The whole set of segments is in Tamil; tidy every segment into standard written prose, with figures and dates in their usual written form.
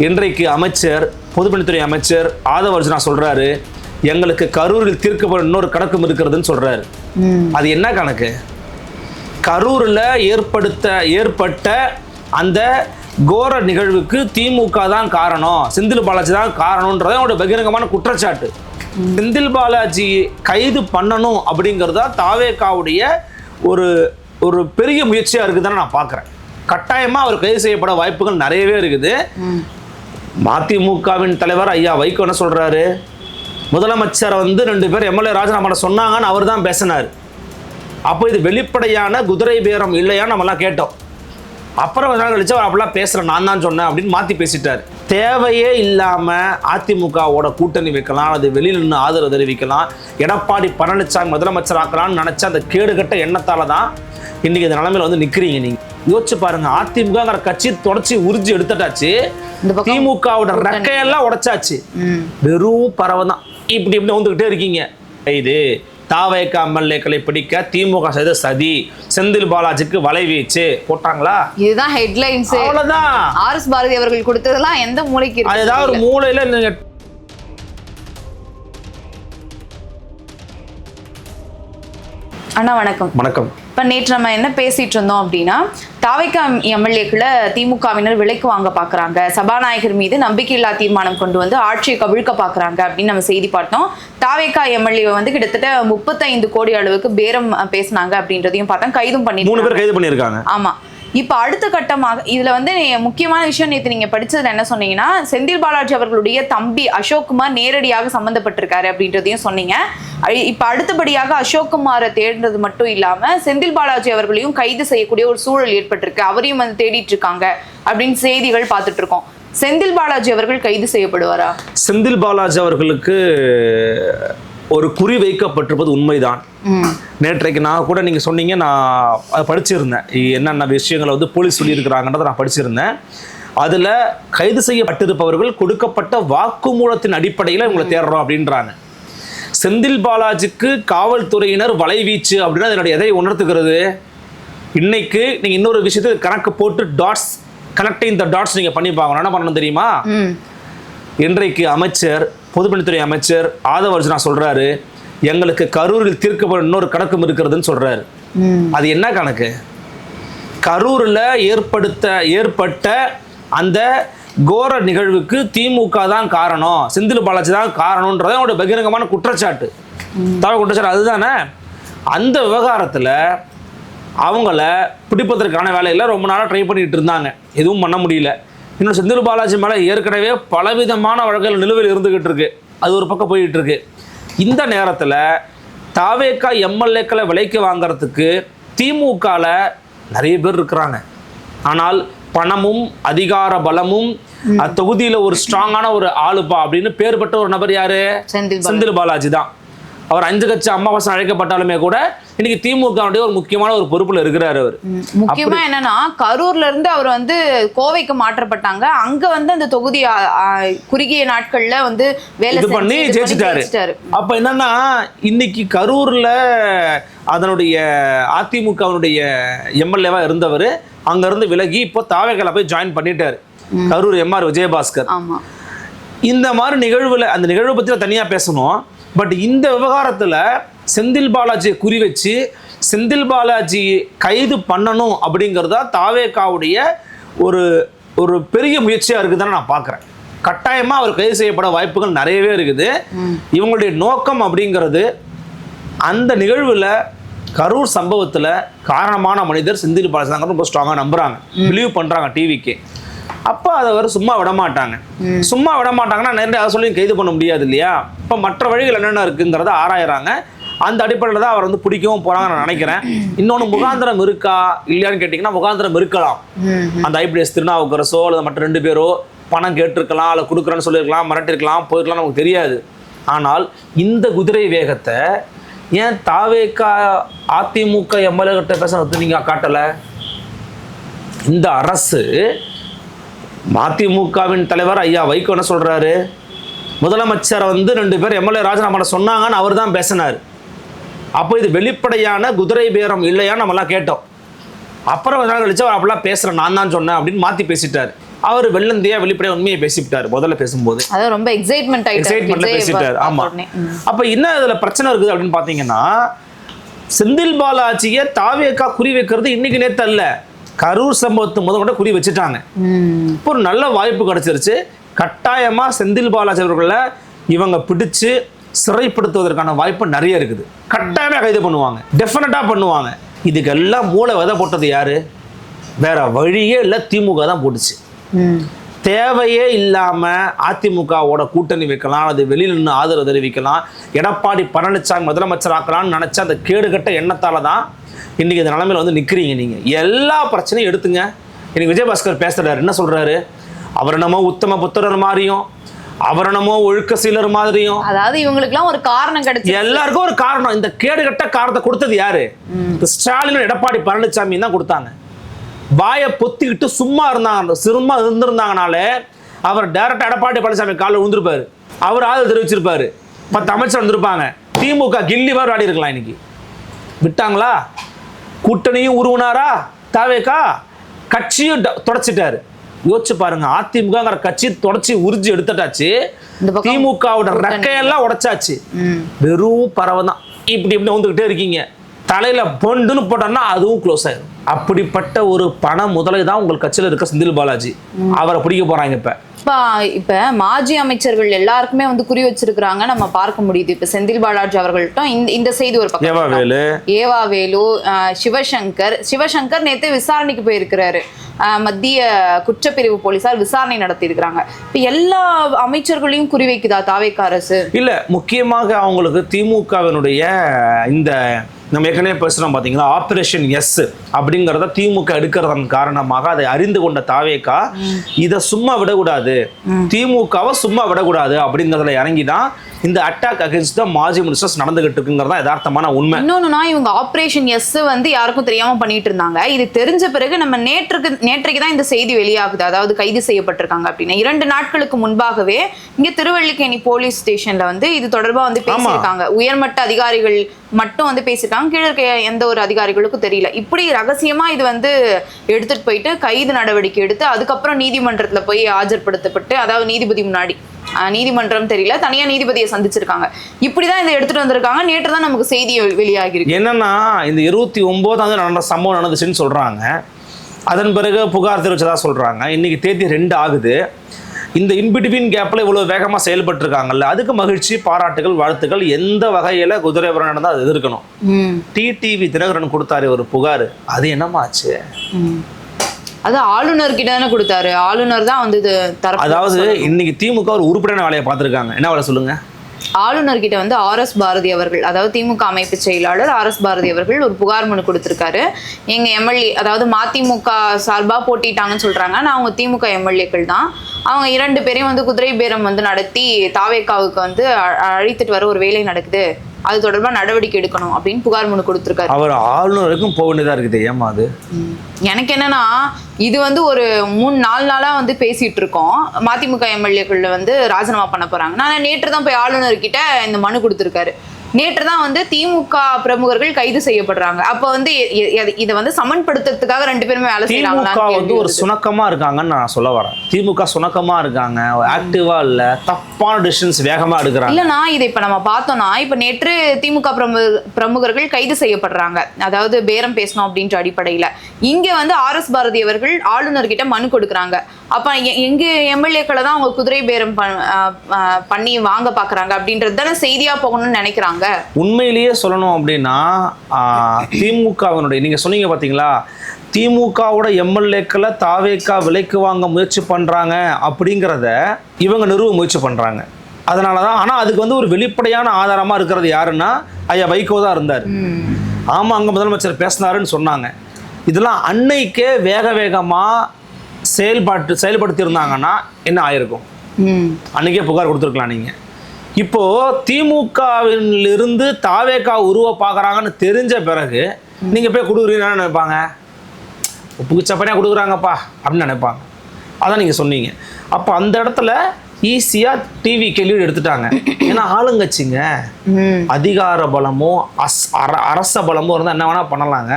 இன்றைக்கு அமைச்சர் பொதுப்பணித்துறை அமைச்சர் ஆதவ அர்ஜுனா சொல்றாரு, எங்களுக்கு கரூரில் தீர்க்கப்படும் இன்னொரு கணக்கும் இருக்கிறதுன்னு சொல்றாரு. அது என்ன கணக்கு? கரூரில் ஏற்பட்ட அந்த கோர நிகழ்வுக்கு திமுக தான் காரணம், செந்தில் பாலாஜி தான் காரணம்ன்றத அவருடைய பகிரங்கமான குற்றச்சாட்டு. செந்தில் பாலாஜி கைது பண்ணணும் அப்படிங்கிறதா தாவேகாவுடைய ஒரு பெரிய முயற்சியா இருக்குதுன்னு நான் பார்க்குறேன். கட்டாயமா அவர் கைது செய்யப்பட வாய்ப்புகள் நிறையவே இருக்குது. மதிமுகவின் தலைவர் ஐயா வைகோ என்ன சொல்றாரு, முதலமைச்சரை 2 பேர் எம்எல்ஏ ராஜினாமா சொன்னாங்கன்னு அவர் தான் பேசினார். அப்போ இது வெளிப்படையான குதிரை பேரம் இல்லையா நம்மலாம் கேட்டோம். அப்புறம் கழிச்சு அவர் அப்படிலாம் பேசுகிறேன், நான் தான் சொன்னேன் அப்படின்னு மாற்றி பேசிட்டார். தேவையே இல்லாமல் அதிமுகவோட கூட்டணி வைக்கலாம், அது வெளியில் நின்று ஆதரவு தெரிவிக்கலாம், எடப்பாடி பழனிசாமி முதலமைச்சர் ஆக்கலாம்னு நினச்சா அந்த கேடுகட்ட எண்ணத்தால் தான் இன்னைக்கு இந்த நிலைமையில நிற்கிறீங்க. நீங்க யோசிச்சு பாருங்க, அதிமுகங்கிற கட்சி தொடச்சி உறிஞ்சி எடுத்துட்டாச்சு, திமுகவோட ரெக்கையெல்லாம் உடைச்சாச்சு, வெறும் பறவை தான். இப்படி வந்துகிட்டே இருக்கீங்க. இது தாவேகா எம்எல்ஏக்களை பிடிக்க திமுக செய்த சதி, செந்தில் பாலாஜிக்கு வலைவீச்சு போட்டாங்களா? இதுதான் ஹெட்லைன்ஸ். அவ்வளவுதான். ஆர்எஸ் பாரதி அவர்கள் கொடுத்ததெல்லாம் எந்த மூளைக்கு இருக்கு? ஏதாவது ஒரு மூளையில நீங்க. அண்ணா வணக்கம். வணக்கம். இப்போ நேற்று நம்ம என்ன பேசிட்டு இருந்தோம் அப்படின்னா, தாவேகா எம்எல்ஏக்களை திமுகவினர் விலைக்கு வாங்க பார்க்குறாங்க, சபாநாயகர் மீது நம்பிக்கையில்லா தீர்மானம் கொண்டு வந்து ஆட்சியை கவிழ்க்க பார்க்குறாங்க அப்படின்னு நம்ம செய்தி பார்த்தோம். தாவேகா எம்எல்ஏ கிட்டத்தட்ட 35 கோடி அளவுக்கு பேரம் பேசினாங்க அப்படின்றதையும் பார்த்தோம். கைதும் பண்ணி 3 பேர் கைது பண்ணியிருக்காங்க. ஆமா. இப்போ அடுத்த கட்டமாக இதுல முக்கியமான விஷயம் நேற்று நீங்க படிச்சதுல என்ன சொன்னீங்கன்னா, செந்தில் பாலாஜி அவர்களுடைய தம்பி அசோக்குமார் நேரடியாக சம்பந்தப்பட்டிருக்காரு அப்படின்றதையும் சொன்னீங்க. இப்ப அடுத்தபடியாக அசோக்குமாரை தேடுறது மட்டும் இல்லாம செந்தில் பாலாஜி அவர்களையும் கைது செய்யக்கூடிய ஒரு சூழல் ஏற்பட்டிருக்கு, அவரையும் தேடிட்டு இருக்காங்க அப்படின்னு செய்திகள் பார்த்துட்டு இருக்கோம். செந்தில் பாலாஜி அவர்கள் கைது செய்யப்படுவாரா? செந்தில் பாலாஜி அவர்களுக்கு ஒரு குறி வைக்கப்பட்டிருப்பது உண்மைதான். நேற்றைக்கு நான் கூட நீங்க சொன்னீங்க, நான் படிச்சிருந்தேன் என்னென்ன விஷயங்களை போலீஸ் சொல்லியிருக்கிறாங்கன்றதை நான் படிச்சிருந்தேன். அதுல கைது செய்யப்பட்டிருப்பவர்கள் கொடுக்கப்பட்ட வாக்குமூலத்தின் அடிப்படையில் இவங்களை தேடுறோம் அப்படின்றாங்க. செந்தில் பாலாஜிக்கு காவல்துறையினர் வலைவீச்சு அப்படின்னா அதனுடைய எதை உணர்த்துகிறது? இன்னைக்கு நீங்க இன்னொரு விஷயத்தை கணக்கு போட்டு டாட்ஸ் கனெக்டிங் த டாட்ஸ் நீங்க பண்ணி பார்க்கணும். என்ன பண்ணணும் தெரியுமா? இன்றைக்கு அமைச்சர் பொதுப்பணித்துறை அமைச்சர் ஆதவ அர்ஜுனா சொல்றாரு, எங்களுக்கு கரூரில் தீர்க்கப்படும் இன்னொரு கணக்கும் இருக்கிறதுன்னு சொல்றாரு. அது என்ன கணக்கு? கரூரில் ஏற்பட்ட அந்த கோர நிகழ்வுக்கு திமுக தான் காரணம், செந்தில் பாலாஜி தான் காரணம்ன்றத அவருடைய பகிரங்கமான குற்றச்சாட்டு. குற்றச்சாட்டு அதுதானே. அந்த விவகாரத்தில் அவங்கள பிடிப்பதற்கான வேலையில் ரொம்ப நாளாக ட்ரை பண்ணிட்டு இருந்தாங்க, எதுவும் பண்ண முடியல. இன்னும் செந்தில் பாலாஜி மேலே ஏற்கனவே பலவிதமான வழக்குகள் நிலுவையில் இருந்துகிட்டு இருக்கு, அது ஒரு பக்கம் போயிட்டு இருக்கு. இந்த நேரத்தில் தாவேகா எம்எல்ஏக்களை விலைக்கு வாங்கறதுக்கு திமுகவில் நிறைய பேர் இருக்கிறாங்க. ஆனால் பணமும் அதிகார பலமும் தொகுதியில் ஒரு ஸ்ட்ராங்கான ஒரு ஆளுப்பா அப்படின்னு பேர் பெற்ற ஒரு நபர் யாரு? செந்தில் பாலாஜி தான். அவர் 5 கட்சி அமாவாசை அழைக்கப்பட்டாலுமே கூட இன்னைக்கு திமுக ஒரு முக்கியமான ஒரு பொறுப்புல இருக்கிறாரு. அவர் முக்கியமா என்னன்னா, கரூர்ல இருந்து அவர் கோவைக்கு மாற்றப்பட்டாங்க. அங்க அந்த தொகுதி குறுகிய நாட்கள்ல வேலை பண்ணி ஜெயிச்சிட்டாரு. அப்ப என்னன்னா, இன்னைக்கு கரூர்ல அதனுடைய அதிமுகவுடைய எம்எல்ஏவா இருந்தவர் அங்க இருந்து விலகி இப்போ தாவேகால போய் ஜாயின் பண்ணிட்டாரு, கரூர் எம்ஆர் விஜயபாஸ்கர். இந்த மாதிரி நிகழ்வுல அந்த நிகழ்வு பத்தி தனியா பேசணும். பட் இந்த விவகாரத்தில் செந்தில் பாலாஜியை குறி வச்சு செந்தில் பாலாஜி கைது பண்ணணும் அப்படிங்கிறதா தாவேகாவுடைய ஒரு பெரிய முயற்சியாக இருக்குதுன்னு நான் பார்க்குறேன். கட்டாயமாக அவர் கைது செய்யப்பட வாய்ப்புகள் நிறையவே இருக்குது. இவங்களுடைய நோக்கம் அப்படிங்கிறது அந்த நிகழ்வில் கரூர் சம்பவத்தில் காரணமான மனிதர் செந்தில் பாலாஜி தான் ரொம்ப ஸ்ட்ராங்காக நம்புகிறாங்க, பிலீவ் பண்ணுறாங்க டிவிக்கு. அப்போ அதை அவர் சும்மா விட மாட்டாங்கன்னா நேரடியாக அதை சொல்லி கைது பண்ண முடியாது இல்லையா? இப்போ மற்ற வழிகள் என்னென்ன இருக்குங்கிறத ஆராயிறாங்க. அந்த அடிப்படையில் தான் அவர் பிடிக்கவும் போகிறாங்கன்னு நான் நினைக்கிறேன். இன்னொன்று முகாந்திரம் இருக்கா இல்லையான்னு கேட்டிங்கன்னா முகாந்திரம் இருக்கலாம். அந்த ஐபிஎஸ் திருநாவுக்கரசோ அல்லது மற்ற 2 பேரோ பணம் கேட்டிருக்கலாம், அல்ல கொடுக்குறேன்னு சொல்லியிருக்கலாம், மிரட்டிருக்கலாம், போயிருக்கலாம், நமக்கு தெரியாது. ஆனால் இந்த குதிரை வேகத்தை ஏன் தாவேகா அதிமுக எம்எல்ஏ கிட்ட பேச நீங்கள் காட்டலை? இந்த அரசு மதிமுகவின் தலைவர் ஐயா வைகோ என்ன சொல்றாரு, முதலமைச்சரை 2 பேர் எம்எல்ஏ ராஜினாமா சொன்னாங்கன்னு அவர் தான் பேசினார். அப்போ இது வெளிப்படையான குதிரை பேரம் இல்லையா நம்மலாம் கேட்டோம். அப்புறம் கழிச்சு அவர் அப்படிலாம் பேசுகிறேன், நான் தான் சொன்னேன் அப்படின்னு மாற்றி பேசிட்டார். அவர் வெள்ளந்தியா வெளிப்படையா உண்மையை பேசிவிட்டாரு முதல்ல பேசும்போது. அதாவது ரொம்ப எக்ஸைட்மெண்ட்ல பேசிட்டாரு. ஆமா. அப்ப என்ன இதுல பிரச்சனை இருக்குது அப்படின்னு பாத்தீங்கன்னா, செந்தில் பாலாஜியை தாவேகா குறி வைக்கிறது இன்னைக்கு நேத்து அல்ல, கரூர் சம்பவத்து முதல் கூட குறி வச்சுட்டாங்க. இப்போ ஒரு நல்ல வாய்ப்பு கிடைச்சிருச்சு. கட்டாயமா செந்தில் பாலாஜி அவர்களை இவங்க பிடிச்சு சிறைப்படுத்துவதற்கான வாய்ப்பு நிறைய இருக்குது. கட்டாயமா கைது பண்ணுவாங்க, டெஃபினட்டா பண்ணுவாங்க. இதுக்கெல்லாம் மூளை விதை போட்டது யாரு? வேற வழியே இல்லை, திமுக தான் போட்டுச்சு. தேவையே இல்லாம அதிமுகவோட கூட்டணி வைக்கலாம், அது வெளியில் நின்று ஆதரவு தெரிவிக்கலாம், எடப்பாடி பழனிசாமி முதலமைச்சர் ஆக்கலாம்னு நினைச்ச அந்த கேடுகட்ட எண்ணத்தால தான் இன்னைக்கு இந்த நிலைமையில வந்து நிக்கிறீங்க. நீங்க எல்லா பிரச்சனையும் எடுத்துங்க. இன்னைக்கு விஜயபாஸ்கர் பேசுறாரு, என்ன சொல்றாரு? அவர் என்னமோ உத்தம புத்திரர் மாதிரியும், அவர் என்னமோ ஒழுக்க சீலர் மாதிரியும். அதாவது இவங்களுக்குலாம் ஒரு காரணம் கிடைச்சு, எல்லாருக்கும் ஒரு காரணம். இந்த கேடுகட்ட காரணத்தை கொடுத்தது யாரு? ஸ்டாலின் எடப்பாடி பழனிசாமி தான் கொடுத்தாங்க. வாயை பொத்திக்கிட்டு சும்மா இருந்திருந்தாங்கனாலே அவர் டைரக்டா எடப்பாடி பழனிசாமி காலில் விழுந்திருப்பாரு, அவர் ஆதரவு தெரிவிச்சிருப்பாரு, 10 அமைச்சர் வந்திருப்பாங்க. திமுக கில்லி மாதிரி ஆடி இருக்கலாம். இன்னைக்கு விட்டாங்களா? கூட்டணியும் உருவனாரா? தாவேகா கட்சியும் தொடச்சிட்டாரு. யோசிச்சு பாருங்க, அதிமுகங்கிற கட்சி தொடச்சி உறிஞ்சி எடுத்துட்டாச்சு, திமுகவோட ரெக்கையெல்லாம் உடைச்சாச்சு. வெறும் பறவை தான் இப்படி இப்படி வந்துகிட்டே இருக்கீங்க. தலையில பொண்டுன்னு போட்டோம்னா அதுவும் க்ளோஸ் ஆயிடும். அப்படிப்பட்ட ஒரு பண முதலை தான் உங்கள் கட்சியில் இருக்க செந்தில் பாலாஜி. அவரை பிடிக்க போறாங்க. இப்ப மாஜி அமைச்சர்கள் எல்லாருக்குமே வந்து குறி வச்சிருக்கிறாங்க, நம்ம பார்க்க முடியுது. இப்ப செந்தில் பாலாஜி அவர்கள்ட்ட இந்த செய்தி ஒரு பக்கம். ஏவாவேலு, சிவசங்கர் நேத்து விசாரணைக்கு போயிருக்கிறாரு. மத்திய குற்றப்பிரிவு போலீசார் விசாரணை நடத்தி இருக்கிறாங்க. இப்ப எல்லா அமைச்சர்களையும் குறி வைக்குதா தாவேகா அரசு? இல்ல, முக்கியமாக அவங்களுக்கு திமுகவினுடைய இந்த நம்ம ஏற்கனவே பேசுறோம் பாத்தீங்களா, ஆபரேஷன் எஸ் அப்படிங்கறத திமுக எடுக்கிறதன் காரணமாக அதை அறிந்து கொண்ட தாவேகா இதை சும்மா விடக்கூடாது, திமுகவை சும்மா விடக்கூடாது அப்படிங்கறதுல இறங்கிதான் இந்த அட்டாக் அகைன்ஸ்ட் தி மாஜி மினிஸ்டர்ஸ் நடந்துகிட்டு இருக்குங்கிறதா யதார்த்தமான உண்மை. இன்னொன்னுனா இவங்க ஆபரேஷன் எஸ் வந்து யாருக்கும் தெரியாம பண்ணிட்டு இருந்தாங்க. இது தெரிஞ்ச பிறகு நம்ம நேற்றைக்கு தான் இந்த செய்தி வெளியாகுது, அதாவது கைது செய்யப்பட்டிருக்காங்க அப்படின்னு. 2 நாட்களுக்கு முன்பாகவே இங்க திருவல்லிக்கேணி போலீஸ் ஸ்டேஷன்ல வந்து இது தொடர்பா வந்து பேசியிருக்காங்க. உயர்மட்ட அதிகாரிகள் மட்டும் வந்து பேசிட்டாங்க, கீழே இருக்க எந்த ஒரு அதிகாரிகளுக்கும் தெரியல. இப்படி ரகசியமா இது வந்து எடுத்துட்டு போயிட்டு கைது நடவடிக்கை எடுத்து அதுக்கப்புறம் நீதிமன்றத்துல போய் ஆஜர்படுத்தப்பட்டு, அதாவது நீதிபதி முன்னாடி, நீதிமன்றம் தெரியல, தனியா நீதிபதியை சந்திச்சிருக்காங்க. இப்படிதான் இதை எடுத்துட்டு வந்திருக்காங்க. நேற்று தான் நமக்கு செய்தி வெளியாகி இருக்கு. என்னன்னா, இந்த 29ஆம் நடந்த சம்பவம் நடந்துச்சுன்னு சொல்றாங்க. அதன் பிறகு புகார் தெரிவிச்சதா சொல்றாங்க. இன்னைக்கு தேதி 2 ஆகுது. இந்த இன்பிட்வீன் கேப்ல இவ்வளவு வேகமா செயல்பட்டு இருக்காங்கல்ல, அதுக்கு மகிழ்ச்சி, பாராட்டுகள், வாழ்த்துக்கள். எந்த வகையில குதிரைபுரம் நடந்தா அது எதிர்க்கணும். டிடிவி தினகரன் கொடுத்தாரு ஒரு புகார், அது என்னமாச்சு? அது ஆளுநர் கிட்ட தானே கொடுத்தாரு. ஆளுநர் தான் வந்து அதாவது இன்னைக்கு திமுக ஒரு உருப்படியான வேலையை பார்த்துருக்காங்க. என்ன வேலை சொல்லுங்க? ஆளுநர் கிட்ட வந்து RS பாரதி அவர்கள், அதாவது திமுக அமைப்பு செயலாளர் RS பாரதி அவர்கள் ஒரு புகார் மனு கொடுத்திருக்காரு. எங்க எம்எல்ஏ, அதாவது மதிமுக சார்பா போட்டிட்டாங்கன்னு சொல்றாங்க, நான் அவங்க திமுக எம்எல்ஏக்கள் தான், அவங்க 2 பேரையும் வந்து குதிரை பேரம் வந்து நடத்தி தாவேகாவுக்கு வந்து அழைத்துட்டு வர ஒரு வேலை நடக்குது, அது தொடர்பா நடவடிக்கை எடுக்கணும் அப்படின்னு புகார் மனு கொடுத்திருக்காரு. அவர் ஆளுநருக்கும் போக வேண்டியதா இருக்குது. ஏமா அது? எனக்கு என்னன்னா, இது வந்து ஒரு 3-4 நாளா வந்து பேசிட்டு இருக்கோம். மதிமுக எம்எல்ஏக்கள்ல வந்து ராஜினாமா பண்ண போறாங்க. நான் நேற்று தான் போய் ஆளுநர்கிட்ட இந்த மனு கொடுத்திருக்காரு. நேற்று தான் வந்து திமுக பிரமுகர்கள் கைது செய்யப்படுறாங்க. அப்ப வந்து இதை வந்து சமன்படுத்துறதுக்காக 2 பேருமே வேலை செய்யறாங்க. திமுக வந்து ஒரு சுணக்கமா இருக்காங்கன்னு நான் சொல்ல வரேன். திமுக சுணக்கமா இருக்காங்க, ஆக்டிவா இல்ல, தப்பான டிசிஷன்ஸ் வேகமா எடுக்கிறாங்க. இல்லனா இதை இப்ப நம்ம பார்த்தோம்னா, இப்ப நேற்று திமுக பிரமுகர்கள் கைது செய்யப்படுறாங்க, அதாவது பேரம் பேசணும் அப்படின்ற அடிப்படையில. இங்க வந்து RS பாரதி அவர்கள் ஆளுநர் கிட்ட மனு கொடுக்குறாங்க. அப்ப எங்க எம்எல்ஏக்களை தான் அவங்க குதிரை பேரம் பண்ணி வாங்க பாக்குறாங்க அப்படின்றது தானே செய்தியா போகணும்னு நினைக்கிறாங்க. உண்மையிலேயே சொல்லணும் அப்படின்னா, திமுகவினுடைய நீங்க சொன்னீங்க பாத்தீங்களா, திமுகவோட எம்எல்ஏக்களை தாவேகா விலைக்கு வாங்க முயற்சி பண்றாங்க அப்படிங்கிறத இவங்க நிறுவ முயற்சி பண்றாங்க. அதனாலதான். ஆனா அதுக்கு வந்து ஒரு வெளிப்படையான ஆதாரமா இருக்கிறது யாருன்னா ஐயா வைகோ தான் இருந்தார். ஆமா, அங்க முதலமைச்சர் பேசினாருன்னு சொன்னாங்க. இதெல்லாம் அன்னைக்கே வேகமா செயல்படுத்தி இருந்தாங்கன்னா என்ன ஆயிருக்கும்? அன்னைக்கே புகார் கொடுத்துருக்கலாம் நீங்க. இப்போ திமுகவில் இருந்து தாவேகா உருவ பாக்குறாங்கன்னு தெரிஞ்ச பிறகு நீங்க போய் கொடுக்குறீங்கன்னு நினைப்பாங்க, புகுச்சப்பனையா கொடுக்குறாங்கப்பா அப்படின்னு நினைப்பாங்க. அதான் நீங்க சொன்னீங்க. அப்போ அந்த இடத்துல ஈஸியா டிவி கேள்வி எடுத்துட்டாங்க. ஏன்னா ஆளுங்கட்சிங்க, அதிகார பலமோ அரச பலமோ இருந்தால் என்ன வேணா பண்ணலாங்க.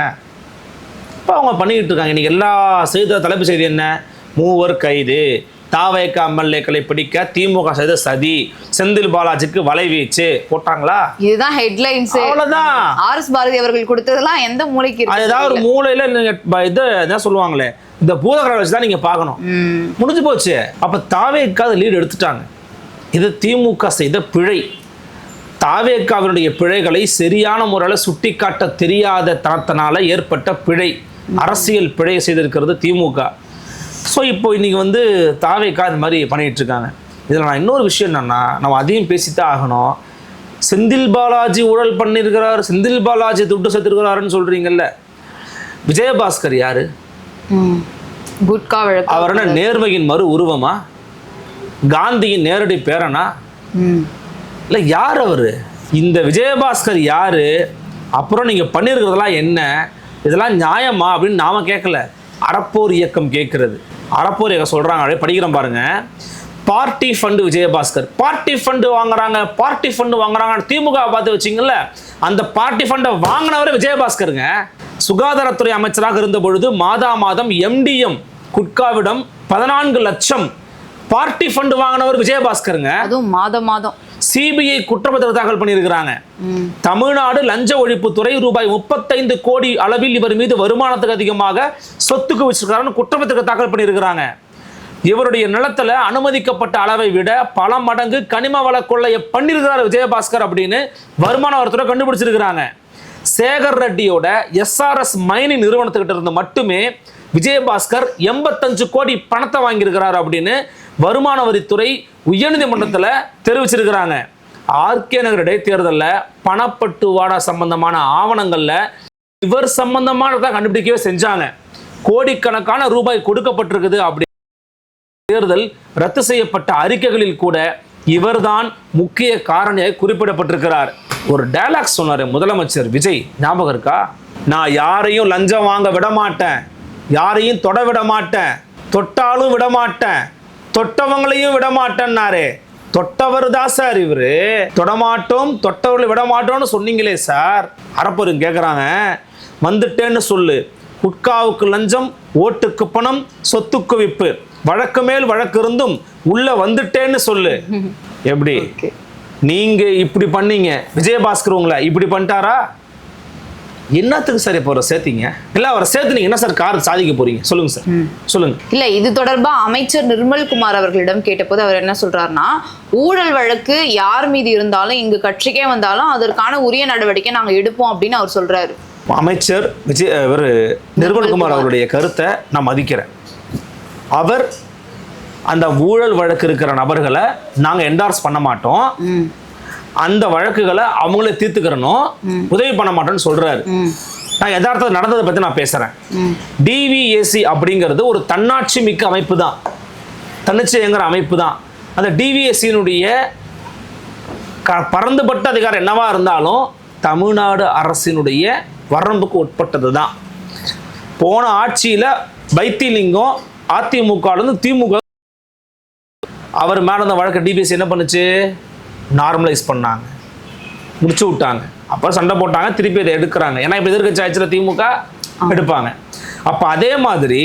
இப்போ அவங்க பண்ணிக்கிட்டு இருக்காங்க. இன்னைக்கு எல்லா தலைப்பு செய்தி என்ன? மூவர் கைது, தாவேக எம்எல்ஏக்களை பிடிக்க திமுக செய்த சதி, செந்தில் பாலாஜிக்கு வலைவீச்சு போட்டாங்களா? இதுதான் ஹெட்லைன்ஸ். அவ்வளவுதான். ஆர்எஸ் பாரதி அவர்கள் கொடுத்ததெல்லாம் எந்த மூளைக்கு இருக்கு? ஏதாவது ஒரு மூலையில நீங்க இது என்ன சொல்லுவாங்களே, இந்த பூதகரை வச்சு தான் நீங்க பார்க்கணும். முடிஞ்சு போச்சு. அப்ப தாவேக லீடு எடுத்துட்டாங்க. இது திமுக செய்த பிழை. தாவேகாவினுடைய பிழைகளை சரியான முறையில் சுட்டிக்காட்ட தெரியாத தனத்தினால ஏற்பட்ட பிழை, அரசியல் பிழை செய்திருக்கிறது திமுக. ஸோ இப்போ இன்னைக்கு வந்து தாவேகா இந்த மாதிரி பண்ணிட்டு இருக்காங்க. இதில் நான் இன்னொரு விஷயம் என்னன்னா, நம்ம அதையும் பேசித்தான் ஆகணும். செந்தில் பாலாஜி ஊழல் பண்ணியிருக்கிறார், செந்தில் பாலாஜி துட்டு சேர்த்திருக்கிறாருன்னு சொல்றீங்கல்ல, விஜயபாஸ்கர் யாரு? குட்கா வழக்கு. அவர் என்ன நேர்மையின் மறு உருவமா? காந்தியின் நேரடி பேரனா? இல்லை, யார் அவரு? இந்த விஜயபாஸ்கர் யாரு? அப்புறம் நீங்க பண்ணியிருக்கிறதெல்லாம் என்ன? இதெல்லாம் நியாயமா அப்படின்னு நாம கேட்கல, அறப்போர் இயக்கம் கேட்கிறது. அறப்போர் இயக்கம் சொல்றாங்க, அப்படியே படிக்கிறோம் பாருங்க. Party fund Vijayabaskar, party fund வாங்குறாங்க, பார்ட்டி ஃபண்டு வாங்குறாங்க. திமுக பார்த்து வச்சிங்கல்ல, அந்த பார்ட்டி ஃபண்டை வாங்கினவரே விஜயபாஸ்கருங்க. சுகாதாரத்துறை அமைச்சராக இருந்த பொழுது மாதம் எம்டிஎம் குட்காவிடம் 14 லட்சம் பார்ட்டி ஃபண்டு வாங்கினவர் விஜயபாஸ்கருங்க. அதுவும் மாதம் சிபிஐ குற்றப்பத்திரம் தாக்கல் பண்ணியிருக்கிறாங்க. தமிழ்நாடு லஞ்ச ஒழிப்புத்துறை ரூபாய் 35 கோடி அளவில் இவர் மீது வருமானத்துக்கு அதிகமாக சொத்து குவிச்சிருக்காருன்னு குற்றப்பத்திரம் தாக்கல் பண்ணியிருக்கிறாங்க. இவருடைய நிலத்துல அனுமதிக்கப்பட்ட அளவை விட பல மடங்கு கனிம வள கொள்ளையை பண்ணியிருக்கிறார் விஜயபாஸ்கர் அப்படின்னு வருமான வரித்துறை கண்டுபிடிச்சிருக்கிறாங்க. சேகர் ரெட்டியோட எஸ்ஆர்எஸ் மைனிங் நிறுவனத்துக்கிட்ட இருந்து மட்டுமே விஜயபாஸ்கர் 85 கோடி பணத்தை வாங்கியிருக்கிறார் அப்படின்னு வருமான வரித்துறை உயர்நீதிமன்றத்தில் தெரிவிச்சிருக்கிறாங்க. ஆர்கே நகர் இடைத்தேர்தலில் பணப்பட்டுவாடா சம்பந்தமான ஆவணங்கள்ல இவர் சம்பந்தமானதான் கண்டுபிடிக்கவே செஞ்சாங்க. கோடிக்கணக்கான ரூபாய் கொடுக்கப்பட்டிருக்குது. அப்படி தேர்தல் ரத்து செய்யப்பட்ட அறிக்கைகளில் கூட இவர்தான் முக்கிய காரணியாக குறிப்பிடப்பட்டிருக்கிறார். ஒரு டயலாக் சொன்னாரு முதலமைச்சர் விஜய், ஞாபகம் இருக்கா? நான் யாரையும் லஞ்சம் வாங்க விட மாட்டேன், யாரையும் தொட விட மாட்டேன், தொட்டாலும் விட மாட்டேன், தொட்டவங்களையும் விட மாட்டேன்னாரு. தொட்டவர் தான் சார் இவரு. தொடமாட்டோம், தொட்டவர்களை விட மாட்டோம்னு சொன்னீங்களே சார். அறப்பொருங்க கேட்குறாங்க, வந்துட்டேன்னு சொல்லு, குட்காவுக்கு லஞ்சம், ஓட்டுக்கு பணம், சொத்து குவிப்பு, வழக்கு மேல் வழக்கு இருந்தும் உள்ள வந்துட்டேன்னு சொல்லு. எப்படி நீங்க இப்படி பண்ணீங்க, விஜயபாஸ்கர் உங்களை இப்படி பண்ணிட்டாரா? என்னத்துக்கு சார் இப்போ அவரை சேர்த்தீங்க? இல்ல அவரை சேர்த்து நீங்க என்ன சார் கார் சாதிக்க போறீங்க? சொல்லுங்க சார், சொல்லுங்க. இல்ல, இது தொடர்பா அமைச்சர் நிர்மல்குமார் அவர்களிடம் கேட்டபோது அவர் என்ன சொல்றாருன்னா, ஊழல் வழக்கு யார் மீது இருந்தாலும் இங்கு கட்சிக்கே வந்தாலும் அதற்கான உரிய நடவடிக்கை நாங்க எடுப்போம் அப்படின்னு அவர் சொல்றாரு. அமைச்சர் நிர்மல்குமார் அவருடைய கருத்தை நான் மதிக்கிறேன். அவர் அந்த ஊழல் வழக்கு இருக்கிற நபர்களை நாங்க என்டார்ஸ் பண்ண மாட்டோம், அந்த வழக்குகளை அவங்களே தீர்த்துக்கிறனும், உதவி பண்ண மாட்டோம்னு சொல்றாரு. நான் யதார்த்தம் நடந்ததை பத்தி நான் பேசுறேன். டிவிஏசி அப்படிங்கிறது ஒரு தன்னாட்சி மிக்க அமைப்பு தான், தன்னிச்சைங்கிற அமைப்பு தான். அந்த டிவிஏசியினுடைய பரந்துபட்ட அதிகாரம் என்னவா இருந்தாலும் தமிழ்நாடு அரசினுடைய வரம்புக்கு உட்பட்டது தான். போன ஆட்சியில வைத்திலிங்கம் அதிமுக திமுக அவர் மேல அந்த வழக்கு டிபிஎஸ் என்ன பண்ணுச்சு? நார்மலைஸ் பண்ணாங்க, முடிச்சு விட்டாங்க. அப்புறம் சண்டை போட்டாங்க, திருப்பி அதை எடுக்கிறாங்க. ஏன்னா இப்போ எதிர்க்கட்சி ஆட்சியில் திமுக எடுப்பாங்க. அப்போ அதே மாதிரி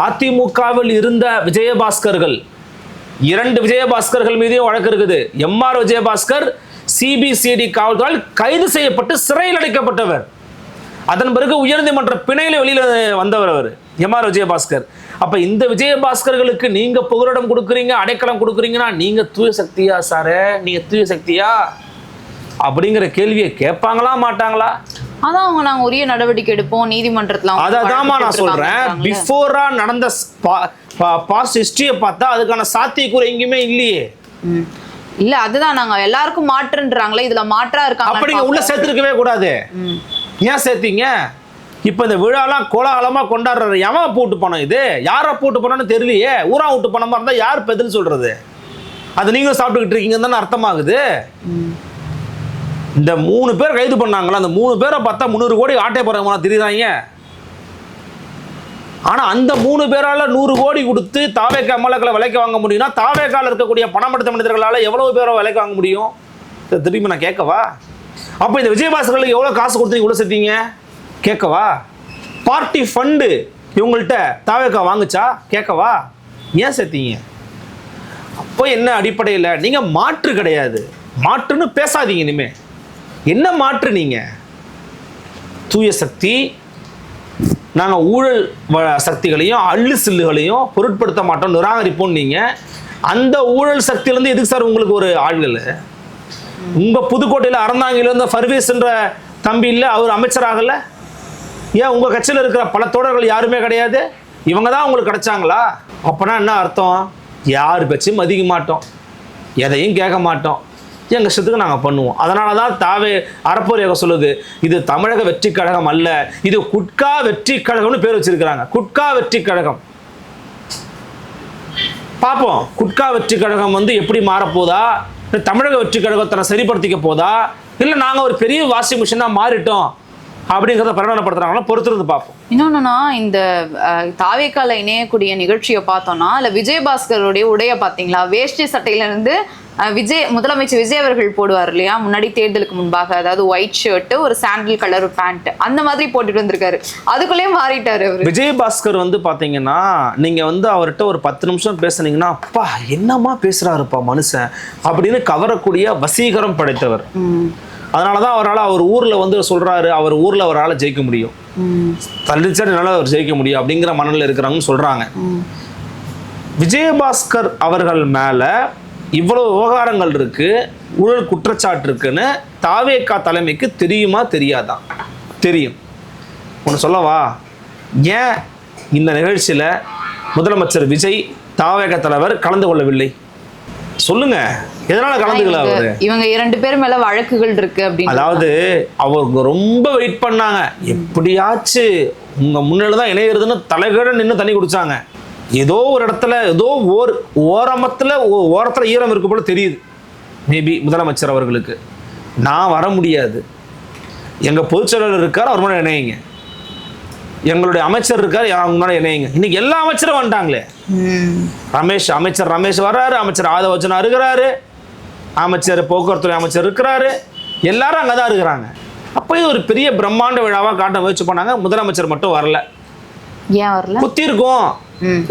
அதிமுகவில் இருந்த விஜயபாஸ்கர்கள், 2 விஜயபாஸ்கர்கள் மீதையும் வழக்கு இருக்குது. எம்ஆர் விஜயபாஸ்கர் சிபிசிஐடி காவல்துறையால் கைது செய்யப்பட்டு சிறையில் அடைக்கப்பட்டவர். அதன் பிறகு உயர்நீதிமன்ற பிணையில வெளியில வந்தவர் அவர் எம்ஆர் விஜயபாஸ்கர். அப்ப இந்த விஜயபாஸ்கர்களுக்கு நீங்க புகலிடம் கொடுக்குறீங்க, அடைக்கலம் கொடுக்குறீங்கன்னா நீங்க தூய சக்தியா சாரே? நீங்க தூய சக்தியா அப்படிங்கிற கேள்வியை கேட்பாங்களா மாட்டாங்களா? அதான் அவங்க நாங்க உரிய நடவடிக்கை எடுப்போம் நீதிமன்றத்துல. அதான் நான் சொல்றேன், பிஃபோரா நடந்த பாஸ்ட் ஹிஸ்டரியை பார்த்தா அதுக்கான சாத்தியக்கூறு எங்கேயுமே இல்லையே. இல்ல அதுதான் நாங்க எல்லாருக்கும் மாற்றுன்றாங்களே, இதுல மாற்றா இருக்காங்க. அப்படிங்க உள்ள சேர்த்திருக்கவே கூடாது. ஏன் சேர்த்தீங்க? இப்ப இந்த விழாலாம் கோலாகலமா கொண்டாடுற எவன் போட்டு பணம்? இது யாரை போட்டு பணம்னு தெரியலையே. ஊரா விட்டு பணமா இருந்தா யார் பதில் சொல்றது? அது நீங்களும் சாப்பிட்டுக்கிட்டு இருக்கீங்கன்னு தானே அர்த்தமாகுது. இந்த 3 பேர் கைது பண்ணாங்களா, அந்த 3 பேரை பார்த்தா 300 கோடி ஆட்டை போறவங்க தெரியுறாங்க. ஆனா அந்த 3 பேரால 100 கோடி கொடுத்து தாவேக எம்எல்ஏக்களை விலைக்கு வாங்க முடியும்னா தாவேகால இருக்கக்கூடிய பணப்படுத்த மனிதர்களால எவ்வளவு பேரை விலைக்கு வாங்க முடியும்? திரும்பி நான் கேட்கவா? அப்ப இந்த விஜயபாஸ்கர்களுக்கு எவ்வளவு காசு கொடுத்து இவ்வளவு சேர்த்தீங்க கேட்கவா? பார்ட்டி ஃபண்டு இவங்கள்ட்ட தாவேகா வாங்குச்சா கேட்கவா? ஏன் சேர்த்தீங்க? அப்போ என்ன அடிப்படையில் நீங்கள் மாற்று கிடையாது, மாற்றுன்னு பேசாதீங்க இனிமே. என்ன மாற்று நீங்கள்? தூய சக்தி, நாங்கள் ஊழல் சக்திகளையும் அள்ளு சில்லுகளையும் பொருட்படுத்த மாட்டோம், நிராகரிப்போம். நீங்கள் அந்த ஊழல் சக்தியிலேருந்து எதுக்கு சார் உங்களுக்கு ஒரு ஆள்கள்? உங்கள் புதுக்கோட்டையில் அறந்தாங்கில இருந்த ஃபர்வேஸ்ன்ற தம்பி இல்லை, அவர் அமைச்சராகல? ஏன் உங்கள் கட்சியில் இருக்கிற பல தோழர்கள் யாருமே கிடையாது? இவங்க தான் உங்களுக்கு கிடைச்சாங்களா? அப்போனா என்ன அர்த்தம்? யார் பேச்சையும் மதிக்க மாட்டோம், எதையும் கேட்க மாட்டோம், எங்கள் இஷ்டத்துக்கு நாங்கள் பண்ணுவோம். அதனால தான் தாவே அறப்போர் சொல்லுது, இது தமிழக வெற்றி கழகம் அல்ல, இது குட்கா வெற்றி கழகம்னு பேர் வச்சிருக்கிறாங்க. குட்கா வெற்றி கழகம். பார்ப்போம், குட்கா வெற்றி கழகம் வந்து எப்படி மாறப்போதா, தமிழக வெற்றி கழகத்தை சரிப்படுத்திக்க போதா, இல்லை நாங்கள் ஒரு பெரிய வாஷிங் மிஷினாக மாறிட்டோம் அப்படிங்கிறத பிரகடனப்படுத்துறாங்களா, பொறுத்திருந்து பார்ப்போம். இன்னொன்னுனா, இந்த தாவேக்கால இணையக்கூடிய நிகழ்ச்சியை பார்த்தோம்னா, இல்லை விஜயபாஸ்கருடைய உடைய பார்த்தீங்களா, வேஷ்டி சட்டையில இருந்து முதலமைச்சர் விஜய் அவர்கள் போடுவார் இல்லையா, முன்னாடி தேர்தலுக்கு முன்பாக, அதாவது ஒயிட் ஷர்ட், ஒரு சாண்டில் கலர் பேண்ட், அந்த மாதிரி போட்டுட்டு வந்திருக்காரு. அதுக்குள்ளேயே மாறிட்டாரு அவர். விஜயபாஸ்கர் வந்து பாத்தீங்கன்னா, நீங்க வந்து அவர்கிட்ட ஒரு 10 நிமிஷம் பேசுனீங்கன்னா, அப்பா என்னமா பேசுறாருப்பா மனுஷன் அப்படின்னு கவரக்கூடிய வசீகரம் படைத்தவர். அதனாலதான் அவரால் அவர் ஊர்ல வந்து சொல்றாரு, அவர் ஊர்ல அவரால் ஜெயிக்க முடியும், தள்ளிச்சாடினால அவர் ஜெயிக்க முடியும் அப்படிங்கிற மனநிலை இருக்கிறாங்கன்னு சொல்றாங்க. விஜயபாஸ்கர் அவர்கள் மேல இவ்வளவு விவகாரங்கள் இருக்கு, ஊழல் குற்றச்சாட்டு இருக்குன்னு தாவேகா தலைமைக்கு தெரியுமா தெரியாதான்? தெரியும். ஒன்று சொல்லவா, ஏன் இந்த நிகழ்ச்சியில் முதலமைச்சர் விஜய் தாவேகா தலைவர் கலந்து கொள்ளவில்லை? சொல்லுங்க, எதனால கலந்துக்கல அவரு? இவங்க 2 பேர் மேல வழக்குகள் இருக்கு அப்படின்னு. அதாவது அவங்க ரொம்ப வெயிட் பண்ணாங்க, எப்படியாச்சு உங்க முன்னில தான் இணைகிறதுன்னு தலைகீழ நின்று தண்ணி குடிச்சாங்க. ஏதோ ஒரு இடத்துல, ஏதோ ஓரத்தில் ஈரம் இருக்கு போல தெரியுது மேபி முதலமைச்சர் அவர்களுக்கு. நான் வர முடியாது, எங்கள் பொதுச்செயலாளர் இருக்கார், அவர் முன்னாடி இணையுங்க, எங்களுடைய அமைச்சர் இருக்கார், அவங்க முன்னாடி இணையுங்க. இன்னைக்கு எல்லா அமைச்சரும் வந்துட்டாங்களே. அமைச்சர் ரமேஷ் வர்றாரு, அமைச்சர் ஆதவச்சனா இருக்கிறாரு, அமைச்சர் போக்குவரத்துறை அமைச்சர் இருக்கிறாரு, எல்லாரும் அங்கே தான் இருக்கிறாங்க. அப்போ இது ஒரு பெரிய பிரம்மாண்ட விழாவாக காட்ட முயற்சி பண்ணாங்க. முதலமைச்சர் மட்டும் வரல. ஏன் வரல? குத்தி இருக்கும்,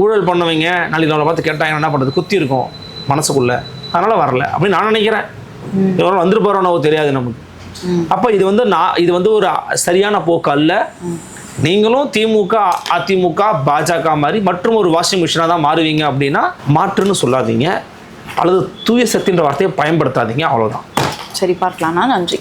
ஊழல் பண்ணவங்க நாளைக்கு நம்மளை பார்த்து கேட்டாங்க என்ன பண்ணுறது, குத்தி இருக்கும் மனசுக்குள்ள, அதனால வரல அப்படின்னு நான் நினைக்கிறேன். எவ்வளோ வந்துட்டு போகிறோன்னோ தெரியாது நமக்கு. அப்போ இது வந்து ஒரு சரியான போக்கு அல்ல. நீங்களும் திமுக, அதிமுக, பாஜக மாதிரி மற்றும் ஒரு வாஷிங் மிஷினாக தான் மாறுவீங்க அப்படின்னா மாற்றுன்னு சொல்லாதீங்க, அல்லது தூய சக்தின்ற வார்த்தையை பயன்படுத்தாதீங்க, அவ்வளோதான். சரி, பார்க்கலாம்னா. நன்றி.